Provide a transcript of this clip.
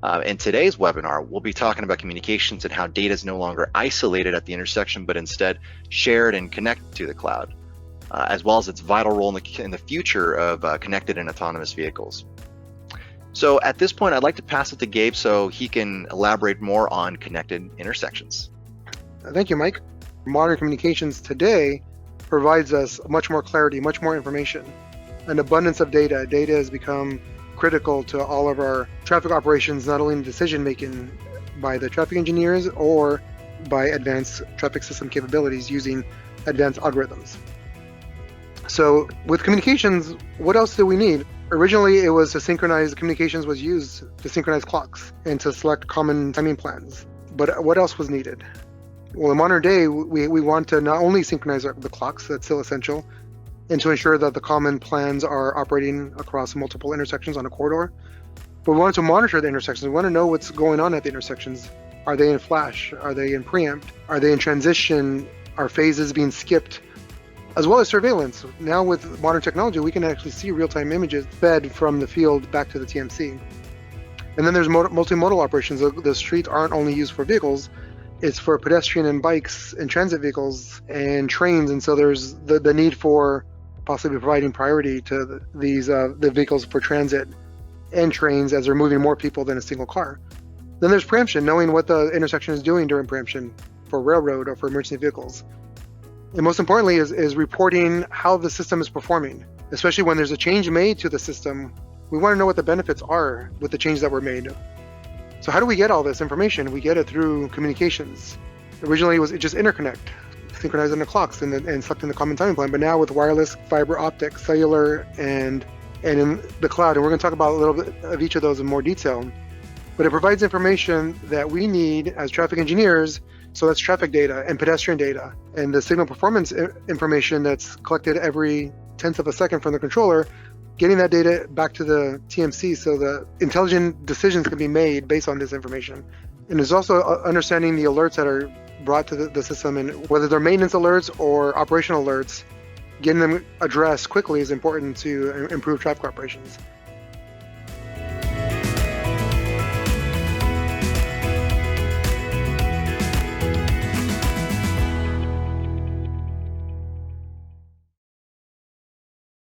In today's webinar, we'll be talking about communications and how data is no longer isolated at the intersection, but instead shared and connected to the cloud, as well as its vital role in the future of connected and autonomous vehicles. So at this point, I'd like to pass it to Gabe so he can elaborate more on connected intersections. Thank you, Mike. Modern communications today provides us much more clarity, much more information, an abundance of data. Data has become critical to all of our traffic operations, not only in decision making by the traffic engineers or by advanced traffic system capabilities using advanced algorithms. So with communications, what else do we need? Originally, it was to synchronize, communications was used to synchronize clocks and to select common timing plans. But what else was needed? Well, in modern day, we want to not only synchronize the clocks, that's still essential, and to ensure that the common plans are operating across multiple intersections on a corridor. But we want to monitor the intersections. We want to know what's going on at the intersections. Are they in flash? Are they in preempt? Are they in transition? Are phases being skipped? As well as surveillance. Now with modern technology, we can actually see real-time images fed from the field back to the TMC. And then there's multimodal operations. The streets aren't only used for vehicles, it's for pedestrian and bikes and transit vehicles and trains. And so there's the need for possibly providing priority to the vehicles for transit and trains as they're moving more people than a single car. Then there's preemption, knowing what the intersection is doing during preemption for railroad or for emergency vehicles. And most importantly is reporting how the system is performing, especially when there's a change made to the system. We want to know what the benefits are with the changes that were made. So how do we get all this information? We get it through communications. Originally, it was just interconnect, synchronizing the clocks and selecting the common timing plan. But now with wireless, fiber optic, cellular, and in the cloud, and we're going to talk about a little bit of each of those in more detail. But it provides information that we need as traffic engineers. So that's traffic data and pedestrian data, and the signal performance information that's collected every tenth of a second from the controller, getting that data back to the TMC so that intelligent decisions can be made based on this information. And there's also understanding the alerts that are brought to the system, and whether they're maintenance alerts or operational alerts, getting them addressed quickly is important to improve traffic operations.